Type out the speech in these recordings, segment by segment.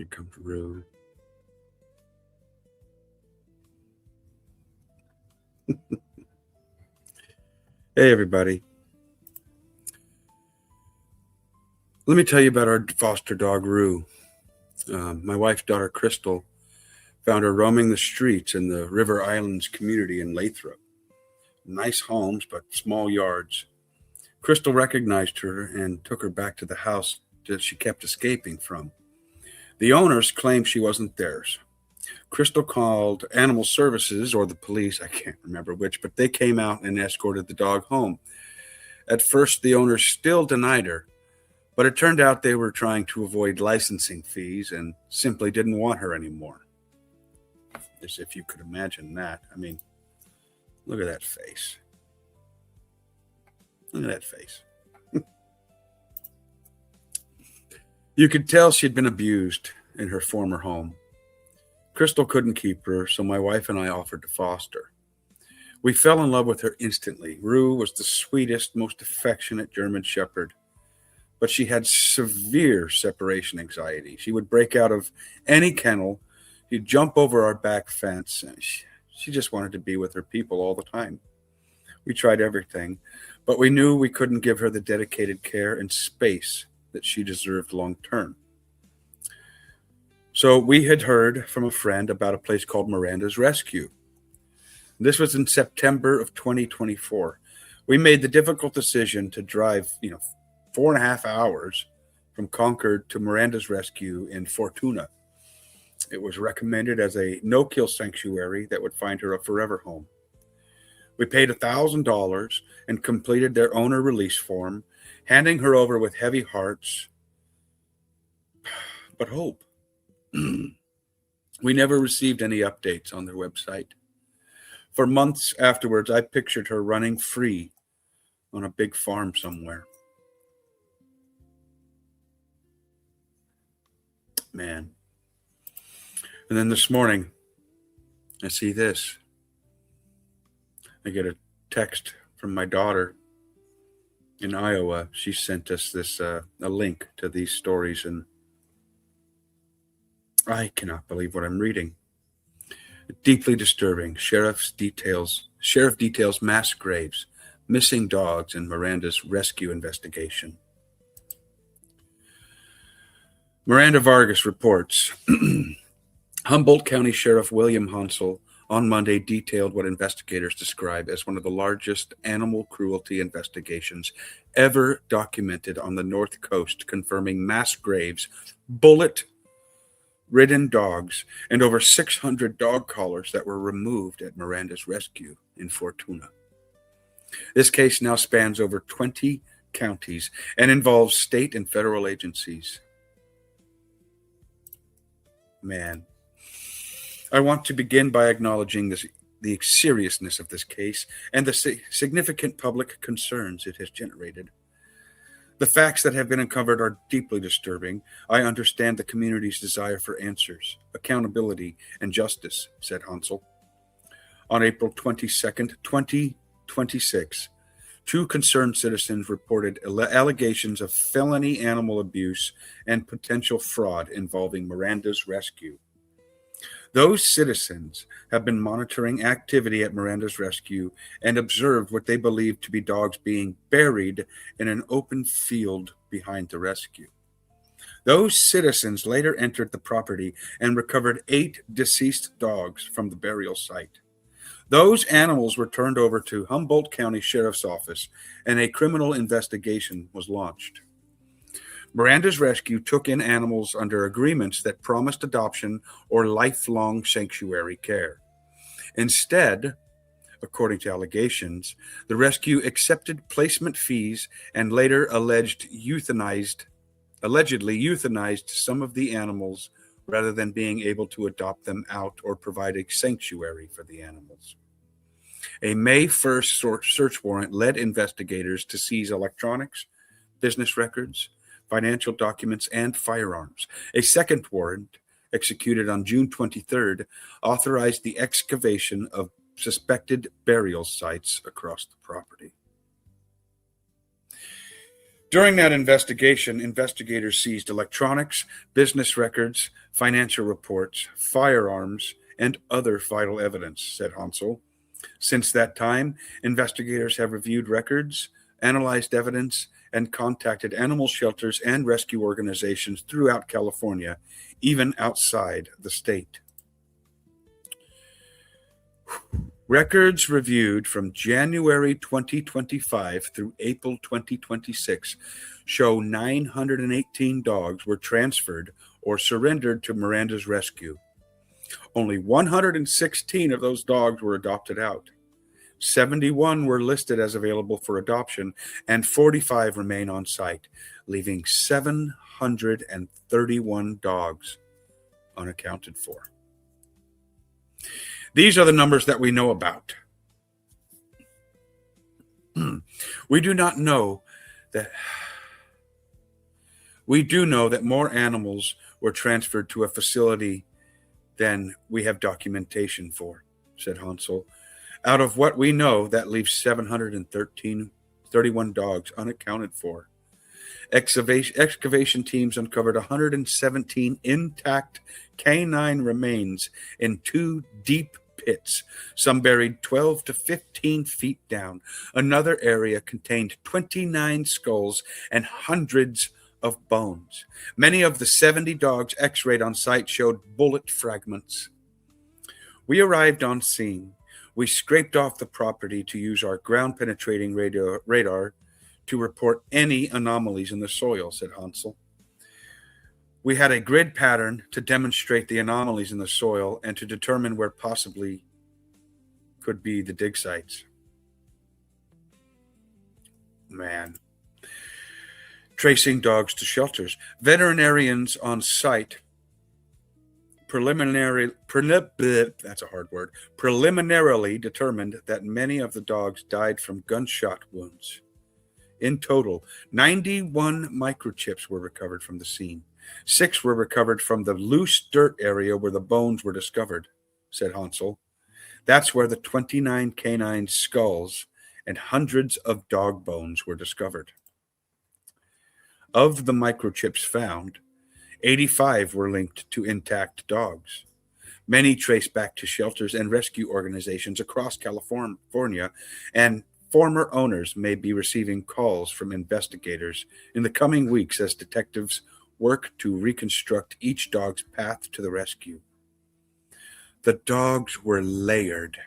Here comes Ruhe. Hey, everybody. Let me tell you about our foster dog, Ruhe. My wife's daughter, Crystal, found her roaming the streets in the River Islands community in Lathrop. Nice homes, but small yards. Crystal recognized her and took her back to the house that she kept escaping from. The owners claimed she wasn't theirs. Crystal called animal services or the police, I can't remember which, but they came out and escorted the dog home. At first, the owners still denied her, but it turned out they were trying to avoid licensing fees and simply didn't want her anymore. As if you could imagine that. I mean, look at that face. Look at that face. You could tell she'd been abused in her former home. Crystal couldn't keep her, so my wife and I offered to foster. We fell in love with her instantly. Ruhe was the sweetest, most affectionate German Shepherd, but she had severe separation anxiety. She would break out of any kennel. She'd jump over our back fence. She just wanted to be with her people all the time. We tried everything, but we knew we couldn't give her the dedicated care and space that she deserved long term. So we had heard from a friend about a place called Miranda's Rescue. This was in September of 2024. We made the difficult decision to drive, 4.5 hours from Concord to Miranda's Rescue in Fortuna. It was recommended as a no-kill sanctuary that would find her a forever home. We paid $1,000 and completed their owner release form, handing her over with heavy hearts, but hope. We never received any updates on their website. For months afterwards, I pictured her running free on a big farm somewhere. Man. And then this morning, I see this. I get a text from my daughter in Iowa. She sent us a link to these stories, and I cannot believe what I'm reading. Deeply disturbing. Sheriff details mass graves, missing dogs in Miranda's rescue investigation. Miranda Vargas reports, Humboldt County Sheriff William Hansel on Monday detailed what investigators describe as one of the largest animal cruelty investigations ever documented on the North Coast, confirming mass graves, bullet-ridden dogs, and over 600 dog collars that were removed at Miranda's Rescue in Fortuna. This case now spans over 20 counties and involves state and federal agencies. Man. I want to begin by acknowledging the seriousness of this case and the significant public concerns it has generated. The facts that have been uncovered are deeply disturbing. I understand the community's desire for answers, accountability, and justice, said Hansel. On April 22nd, 2026, two concerned citizens reported allegations of felony animal abuse and potential fraud involving Miranda's Rescue. Those citizens have been monitoring activity at Miranda's Rescue and observed what they believe to be dogs being buried in an open field behind the rescue. Those citizens later entered the property and recovered 8 deceased dogs from the burial site. Those animals were turned over to Humboldt County Sheriff's Office, and a criminal investigation was launched. Miranda's Rescue took in animals under agreements that promised adoption or lifelong sanctuary care. Instead, according to allegations, the rescue accepted placement fees and later allegedly euthanized some of the animals rather than being able to adopt them out or provide a sanctuary for the animals. A May 1st search warrant led investigators to seize electronics, business records, financial documents, and firearms. A second warrant, executed on June 23rd, authorized the excavation of suspected burial sites across the property. During that investigation, investigators seized electronics, business records, financial reports, firearms, and other vital evidence, said Hansel. Since that time, investigators have reviewed records, analyzed evidence, and contacted animal shelters and rescue organizations throughout California, even outside the state. Records reviewed from January 2025 through April 2026 show 918 dogs were transferred or surrendered to Miranda's rescue. Only 116 of those dogs were adopted out. 71 were listed as available for adoption, and 45 remain on site, leaving 731 dogs unaccounted for. These are the numbers that we know about. We do know that more animals were transferred to a facility than we have documentation for, said Hansel. Out of what we know, that leaves 731 dogs unaccounted for. Excavation teams uncovered 117 intact canine remains in 2 deep pits, some buried 12 to 15 feet down. Another area contained 29 skulls and hundreds of bones. Many of the 70 dogs x-rayed on site showed bullet fragments. We arrived on scene. We scraped off the property to use our ground-penetrating radar to report any anomalies in the soil, said Hansel. We had a grid pattern to demonstrate the anomalies in the soil and to determine where possibly could be the dig sites. Man. Tracing dogs to shelters. Veterinarians on site preliminarily determined that many of the dogs died from gunshot wounds. In total, 91 microchips were recovered from the scene. 6 were recovered from the loose dirt area where the bones were discovered, said Hansel. That's where the 29 canine skulls and hundreds of dog bones were discovered. Of the microchips found, 85 were linked to intact dogs. Many traced back to shelters and rescue organizations across California, and former owners may be receiving calls from investigators in the coming weeks as detectives work to reconstruct each dog's path to the rescue. The dogs were layered.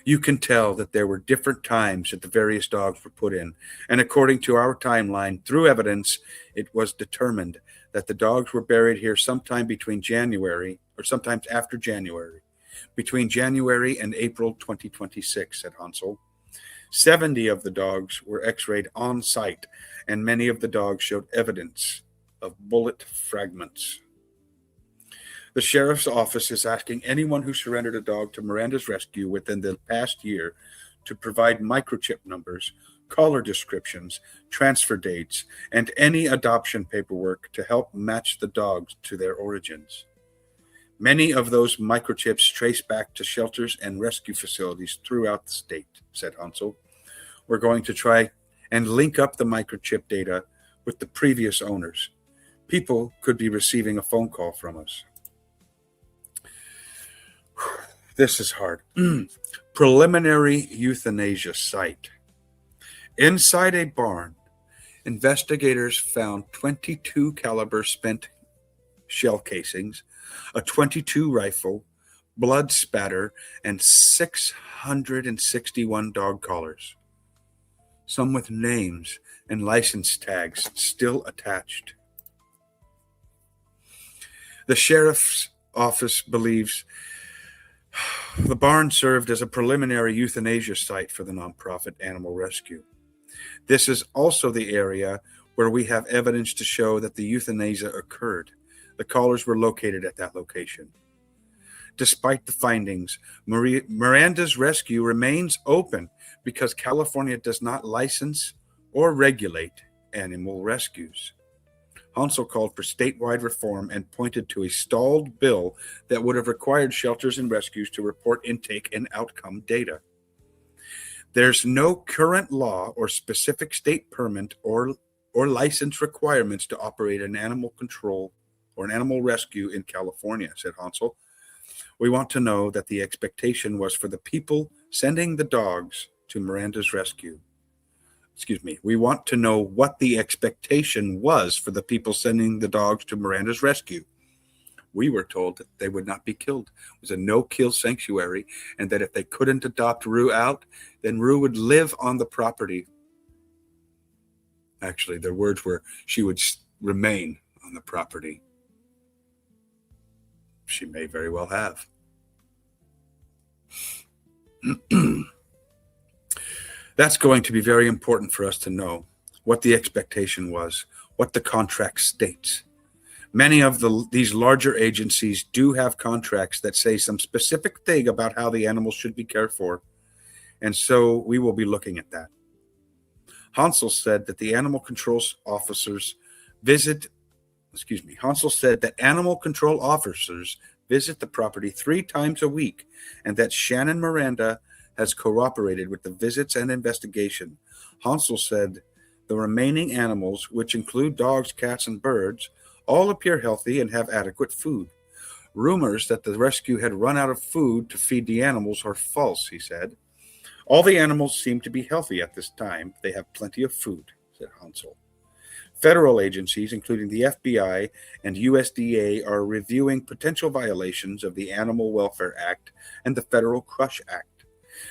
You can tell that there were different times that the various dogs were put in, and according to our timeline, through evidence, it was determined that the dogs were buried here sometime between January, or sometimes after January, between January and April 2026, said Hansel. 70 of the dogs were x-rayed on site, and many of the dogs showed evidence of bullet fragments. The sheriff's office is asking anyone who surrendered a dog to Miranda's rescue within the past year to provide microchip numbers, collar descriptions, transfer dates, and any adoption paperwork to help match the dogs to their origins. Many of those microchips trace back to shelters and rescue facilities throughout the state, said Hansel. We're going to try and link up the microchip data with the previous owners. People could be receiving a phone call from us. This is hard. Preliminary euthanasia site. Inside a barn, investigators found 22 caliber spent shell casings, a .22 rifle, blood spatter, and 661 dog collars, some with names and license tags still attached. The sheriff's office believes the barn served as a preliminary euthanasia site for the nonprofit animal rescue. This is also the area where we have evidence to show that the euthanasia occurred. The collars were located at that location. Despite the findings, Miranda's rescue remains open because California does not license or regulate animal rescues. Hansel called for statewide reform and pointed to a stalled bill that would have required shelters and rescues to report intake and outcome data. There's no current law or specific state permit or or license requirements to operate an animal control or an animal rescue in California, said Hansel. We want to know that the expectation was for the people sending the dogs to Miranda's rescue. We want to know what the expectation was for the people sending the dogs to Miranda's rescue. We were told that they would not be killed. It was a no-kill sanctuary, and that if they couldn't adopt Roo out, then Roo would live on the property. Actually, their words were, she would remain on the property. She may very well have. That's going to be very important for us to know what the expectation was, what the contract states. Many of these larger agencies do have contracts that say some specific thing about how the animals should be cared for, and so we will be looking at that. Hansel said that animal control officers visit the property 3 times a week, and that Shannon Miranda has cooperated with the visits and investigation. Hansel said the remaining animals, which include dogs, cats, and birds, all appear healthy and have adequate food. Rumors that the rescue had run out of food to feed the animals are false, he said. All the animals seem to be healthy at this time. They have plenty of food, said Hansel. Federal agencies, including the FBI and USDA, are reviewing potential violations of the Animal Welfare Act and the Federal Crush Act.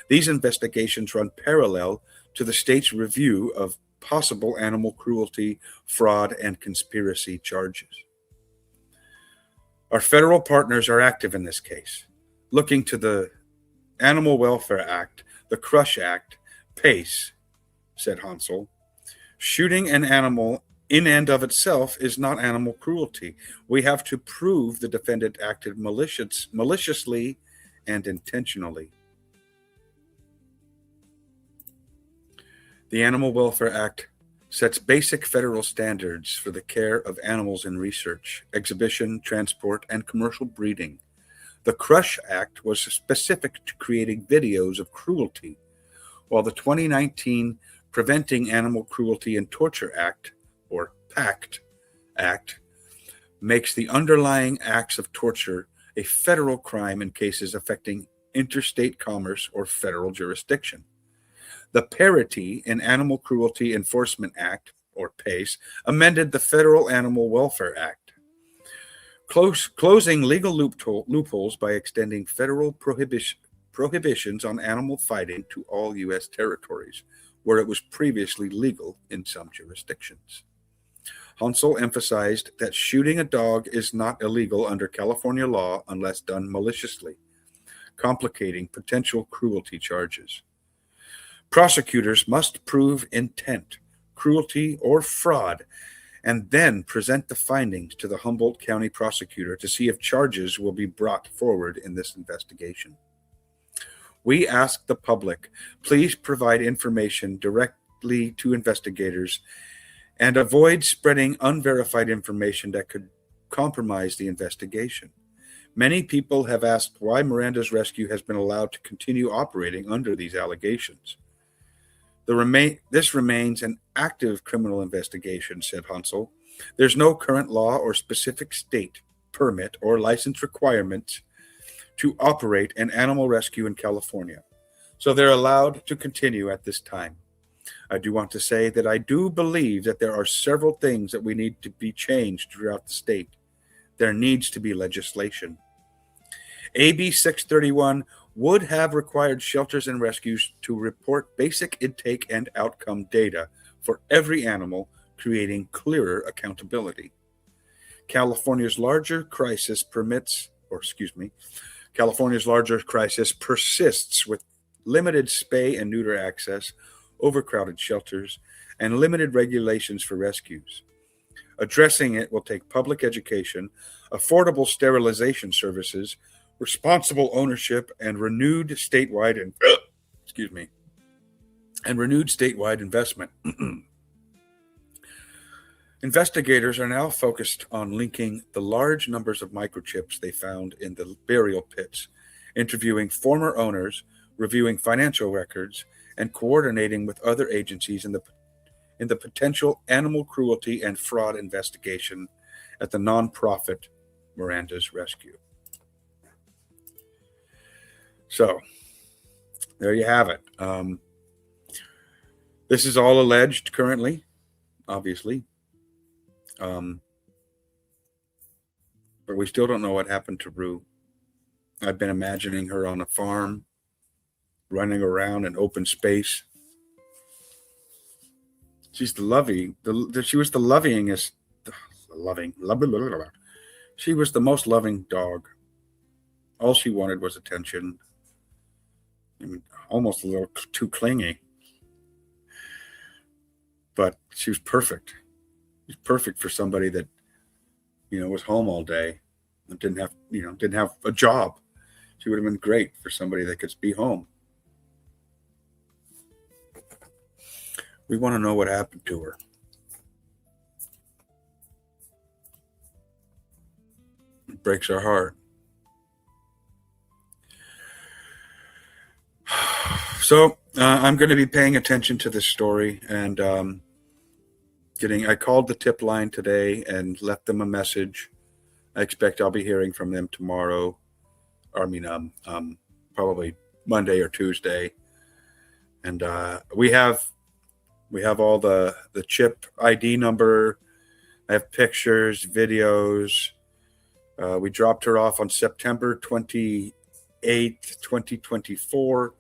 These investigations run parallel to the state's review of possible animal cruelty, fraud, and conspiracy charges. Our federal partners are active in this case, looking to the Animal Welfare Act, the Crush Act, PACE, said Hansel. Shooting an animal in and of itself is not animal cruelty. We have to prove the defendant acted maliciously and intentionally. The Animal Welfare Act sets basic federal standards for the care of animals in research, exhibition, transport, and commercial breeding. The Crush Act was specific to creating videos of cruelty, while the 2019 Preventing Animal Cruelty and Torture Act, or PACT Act, makes the underlying acts of torture a federal crime in cases affecting interstate commerce or federal jurisdiction. The Parity in Animal Cruelty Enforcement Act, or PACE, amended the Federal Animal Welfare Act, closing legal loopholes by extending federal prohibitions on animal fighting to all U.S. territories, where it was previously legal in some jurisdictions. Hansel emphasized that shooting a dog is not illegal under California law unless done maliciously, complicating potential cruelty charges. Prosecutors must prove intent, cruelty, or fraud, and then present the findings to the Humboldt County prosecutor to see if charges will be brought forward in this investigation. We ask the public, please provide information directly to investigators and avoid spreading unverified information that could compromise the investigation. Many people have asked why Miranda's rescue has been allowed to continue operating under these allegations. This remains an active criminal investigation, said Hansel. There's no current law or specific state permit or license requirements to operate an animal rescue in California, so they're allowed to continue at this time. I do want to say that I do believe that there are several things that we need to be changed throughout the state. There needs to be legislation. AB 631 would have required shelters and rescues to report basic intake and outcome data for every animal, creating clearer accountability. California's larger crisis persists with limited spay and neuter access, overcrowded shelters, and limited regulations for rescues. Addressing it will take public education, affordable sterilization services, responsible ownership, and renewed statewide investment. Investigators are now focused on linking the large numbers of microchips they found in the burial pits, interviewing former owners, reviewing financial records, and coordinating with other agencies in in the potential animal cruelty and fraud investigation at the nonprofit Miranda's Rescue. So, there you have it. This is all alleged currently, obviously. But we still don't know what happened to Roo. I've been imagining her on a farm, running around in open space. She's she was the lovingest, she was the most loving dog. All she wanted was attention. I mean, almost a little too clingy. But she was perfect. She was perfect for somebody that, was home all day and didn't have a job. She would have been great for somebody that could be home. We want to know what happened to her. It breaks our heart. So I'm going to be paying attention to this story, and I called the tip line today and left them a message. I expect I'll be hearing from them tomorrow. Probably Monday or Tuesday. And we have all the chip ID number. I have pictures, videos. We dropped her off on September 28th, 2024.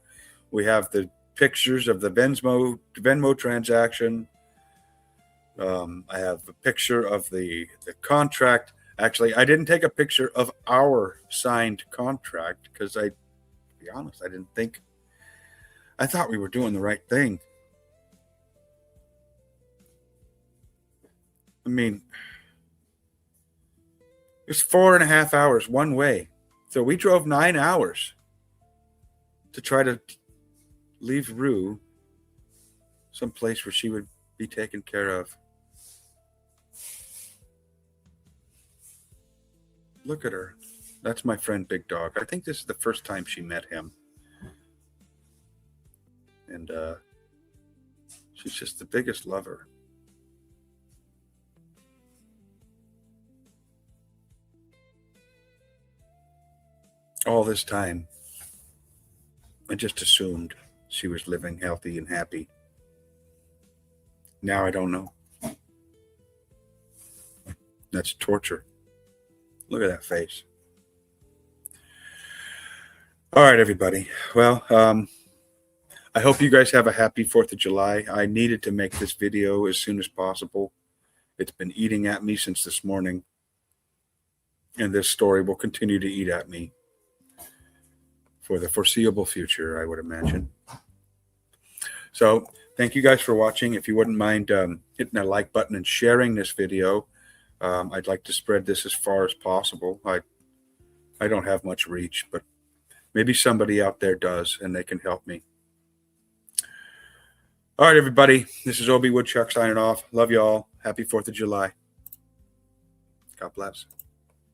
We have the pictures of the Venmo transaction. I have a picture of the contract. Actually, I didn't take a picture of our signed contract because to be honest, I thought we were doing the right thing. I mean, it's 4.5 hours one way. So we drove 9 hours to try to leave Roo someplace where she would be taken care of. Look at her. That's my friend Big Dog. I think this is the first time she met him. And she's just the biggest lover. All this time, I just assumed she was living healthy and happy. Now I don't know. That's torture. Look at that face. All right, everybody. Well, I hope you guys have a happy 4th of July. I needed to make this video as soon as possible. It's been eating at me since this morning. And this story will continue to eat at me for the foreseeable future, I would imagine. So thank you guys for watching. If you wouldn't mind hitting that like button and sharing this video, I'd like to spread this as far as possible. I don't have much reach, but maybe somebody out there does, and they can help me. All right, everybody. This is Obi Woodchuck signing off. Love you all. Happy 4th of July. God bless.